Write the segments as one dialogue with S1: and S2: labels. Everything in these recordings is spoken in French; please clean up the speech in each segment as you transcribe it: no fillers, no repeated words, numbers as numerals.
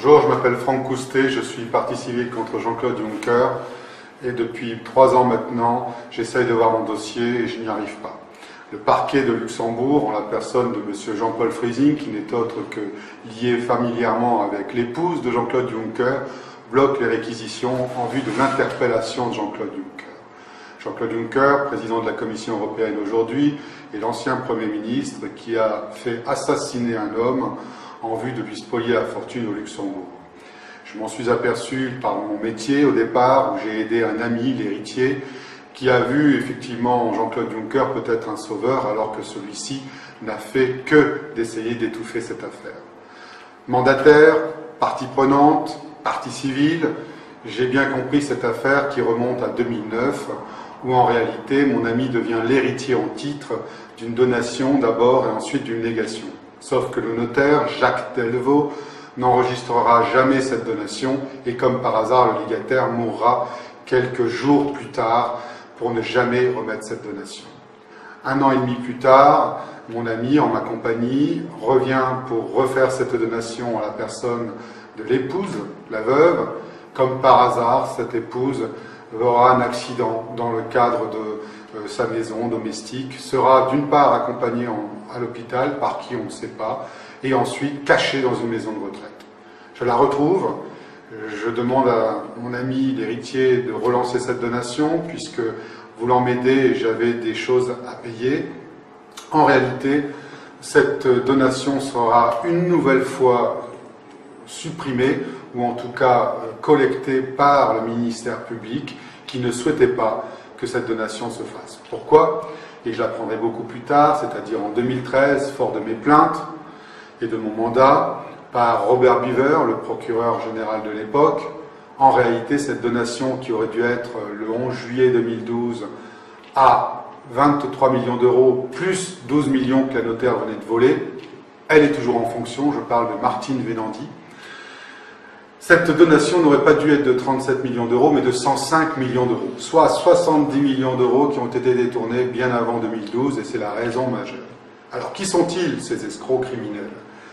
S1: Bonjour, je m'appelle Franck Coustet, je suis partie civile contre Jean-Claude Juncker et depuis 3 ans maintenant, j'essaye de voir mon dossier et je n'y arrive pas. Le parquet de Luxembourg, en la personne de M. Jean-Paul Freising, qui n'est autre que lié familièrement avec l'épouse de Jean-Claude Juncker, bloque les réquisitions en vue de l'interpellation de Jean-Claude Juncker. Jean-Claude Juncker, président de la Commission européenne aujourd'hui, est l'ancien Premier ministre qui a fait assassiner un homme en vue de lui spolier la fortune au Luxembourg. Je m'en suis aperçu par mon métier au départ, où j'ai aidé un ami, l'héritier, qui a vu effectivement Jean-Claude Juncker peut-être un sauveur, alors que celui-ci n'a fait que d'essayer d'étouffer cette affaire. Mandataire, partie prenante, partie civile, j'ai bien compris cette affaire qui remonte à 2009, où en réalité mon ami devient l'héritier en titre d'une donation d'abord et ensuite d'une négation. Sauf que le notaire, Jacques Delvaux, n'enregistrera jamais cette donation et comme par hasard, le légataire mourra quelques jours plus tard pour ne jamais remettre cette donation. 1 an et demi plus tard, mon ami, en ma compagnie, revient pour refaire cette donation à la personne de l'épouse, la veuve. Comme par hasard, cette épouse aura un accident dans le cadre de sa maison domestique, sera d'une part accompagnée à l'hôpital, par qui on ne sait pas, et ensuite cachée dans une maison de retraite. Je la retrouve, je demande à mon ami l'héritier de relancer cette donation, puisque voulant m'aider, j'avais des choses à payer. En réalité, cette donation sera une nouvelle fois supprimée, ou en tout cas collectée par le ministère public, qui ne souhaitait pas que cette donation se fasse. Pourquoi? Et je l'apprendrai beaucoup plus tard, c'est-à-dire en 2013, fort de mes plaintes et de mon mandat, par Robert Biver, le procureur général de l'époque. En réalité, cette donation qui aurait dû être le 11 juillet 2012 à 23 millions d'euros, plus 12 millions que la notaire venait de voler, elle est toujours en fonction, je parle de Martine Venandi. Cette donation n'aurait pas dû être de 37 millions d'euros, mais de 105 millions d'euros, soit 70 millions d'euros qui ont été détournés bien avant 2012, et c'est la raison majeure. Alors, qui sont-ils, ces escrocs criminels?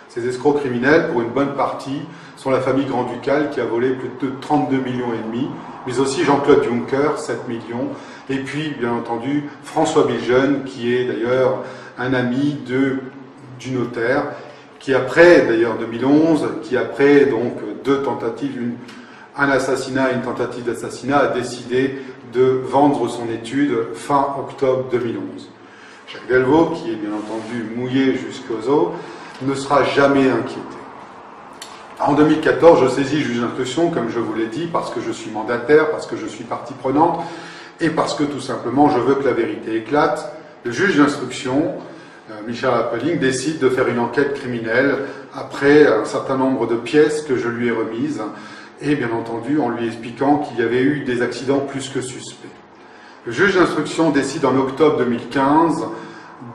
S1: Ces escrocs criminels, pour une bonne partie, sont la famille Grand-Ducal qui a volé plus de 32 millions et demi, mais aussi Jean-Claude Juncker, 7 millions, et puis, bien entendu, François Biljeune, qui est d'ailleurs un ami du notaire, qui après, d'ailleurs 2011, qui après donc 2 tentatives, un assassinat et une tentative d'assassinat, a décidé de vendre son étude fin octobre 2011. Jacques Delvaux, qui est bien entendu mouillé jusqu'aux os, ne sera jamais inquiété. En 2014, je saisis le juge d'instruction, comme je vous l'ai dit, parce que je suis mandataire, parce que je suis partie prenante, et parce que tout simplement je veux que la vérité éclate. Le juge d'instruction, Michel Rappeling, décide de faire une enquête criminelle après un certain nombre de pièces que je lui ai remises et bien entendu en lui expliquant qu'il y avait eu des accidents plus que suspects. Le juge d'instruction décide en octobre 2015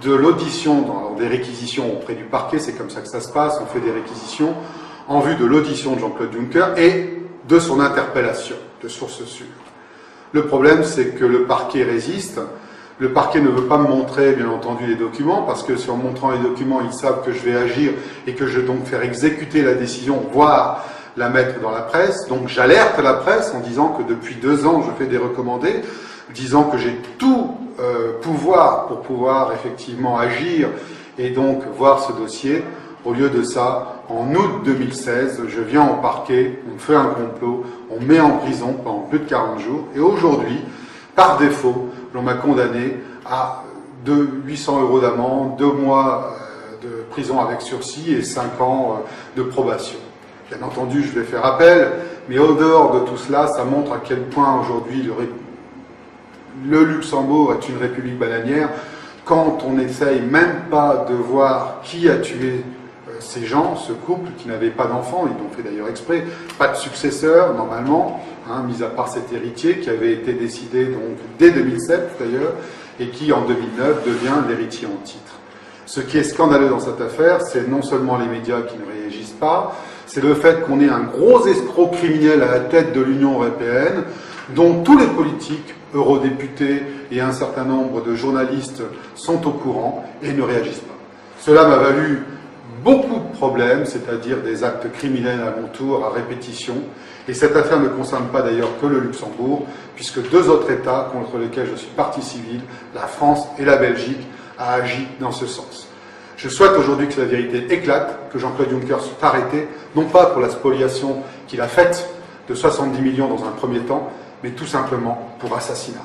S1: de l'audition, des réquisitions auprès du parquet, c'est comme ça que ça se passe, on fait des réquisitions en vue de l'audition de Jean-Claude Juncker et de son interpellation, de source sûre. Le problème, c'est que le parquet résiste. Le parquet ne veut pas me montrer, bien entendu, les documents, parce que si en montrant les documents, ils savent que je vais agir et que je vais donc faire exécuter la décision, voire la mettre dans la presse. Donc j'alerte la presse en disant que depuis 2 ans, je fais des recommandés, disant que j'ai tout pouvoir pour pouvoir effectivement agir et donc voir ce dossier. Au lieu de ça, en août 2016, je viens au parquet, on fait un complot, on me met en prison pendant plus de 40 jours, et aujourd'hui, par défaut, l'on m'a condamné à 800 € d'amende, 2 mois de prison avec sursis et 5 ans de probation. Bien entendu, je vais faire appel, mais au dehors de tout cela, ça montre à quel point aujourd'hui le Luxembourg est une république bananière, quand on n'essaye même pas de voir qui a tué ces gens, ce couple qui n'avait pas d'enfants, ils l'ont fait d'ailleurs exprès, pas de successeur normalement, mis à part cet héritier qui avait été décidé donc dès 2007 d'ailleurs, et qui en 2009 devient l'héritier en titre. Ce qui est scandaleux dans cette affaire, c'est non seulement les médias qui ne réagissent pas, c'est le fait qu'on ait un gros escroc criminel à la tête de l'Union européenne, dont tous les politiques, eurodéputés et un certain nombre de journalistes sont au courant et ne réagissent pas. Cela m'a valu beaucoup de problèmes, c'est-à-dire des actes criminels à mon tour, à répétition. Et cette affaire ne concerne pas d'ailleurs que le Luxembourg, puisque deux autres États contre lesquels je suis partie civile, la France et la Belgique, ont agi dans ce sens. Je souhaite aujourd'hui que la vérité éclate, que Jean-Claude Juncker soit arrêté, non pas pour la spoliation qu'il a faite de 70 millions dans un premier temps, mais tout simplement pour assassinat.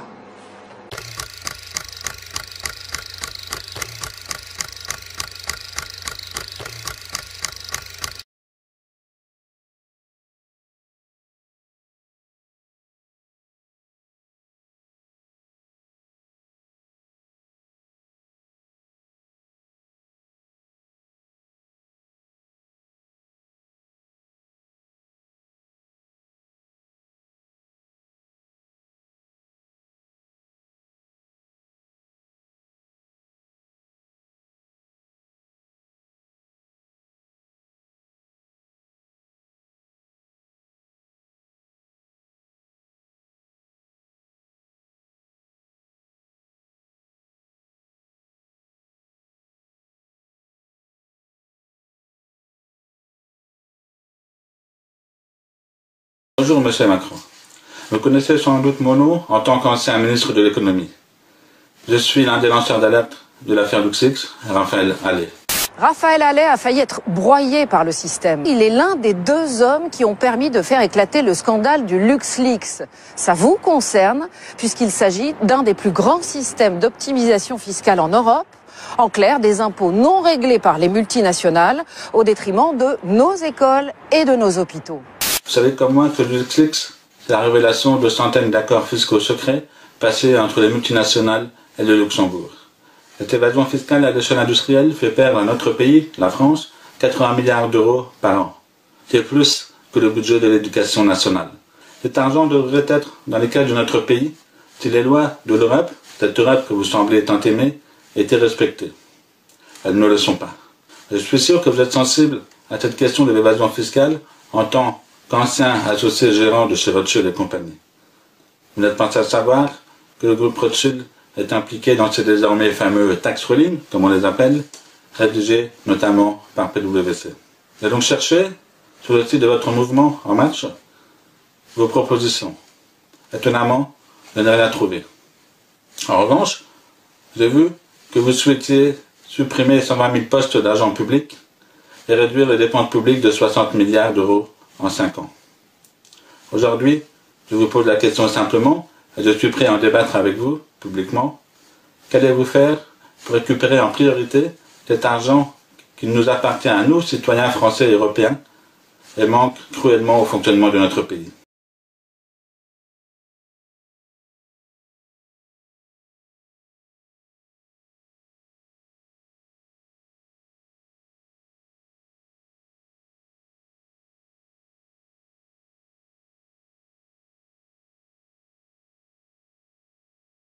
S2: Bonjour Monsieur Macron. Vous connaissez sans doute mon nom en tant qu'ancien ministre de l'économie. Je suis l'un des lanceurs d'alerte de l'affaire LuxLeaks, Raphaël Halet.
S3: Raphaël Halet a failli être broyé par le système. Il est l'un des deux hommes qui ont permis de faire éclater le scandale du LuxLeaks. Ça vous concerne, puisqu'il s'agit d'un des plus grands systèmes d'optimisation fiscale en Europe. En clair, des impôts non réglés par les multinationales au détriment de nos écoles et de nos hôpitaux.
S2: Vous savez comme moi que le LuxLeaks, c'est la révélation de centaines d'accords fiscaux secrets passés entre les multinationales et le Luxembourg. Cette évasion fiscale à l'échelle industrielle fait perdre à notre pays, la France, 80 milliards d'euros par an. C'est plus que le budget de l'éducation nationale. Cet argent devrait être dans les caisses de notre pays si les lois de l'Europe, cette Europe que vous semblez tant aimer, étaient respectées. Elles ne le sont pas. Je suis sûr que vous êtes sensible à cette question de l'évasion fiscale en tant qu'ancien associé gérant de chez Rothschild et compagnie. Vous n'êtes pas sans savoir que le groupe Rothschild est impliqué dans ces désormais fameux tax ruling, comme on les appelle, rédigés notamment par PwC. J'ai donc cherché, sur le site de votre mouvement En Marche, vos propositions. Étonnamment, je n'ai rien trouvé. En revanche, j'ai vu que vous souhaitiez supprimer 120 000 postes d'agents publics et réduire les dépenses publiques de 60 milliards d'euros en 5 ans. Aujourd'hui, je vous pose la question simplement, et je suis prêt à en débattre avec vous, publiquement. Qu'allez-vous faire pour récupérer en priorité cet argent qui nous appartient à nous, citoyens français et européens, et manque cruellement au fonctionnement de notre pays ?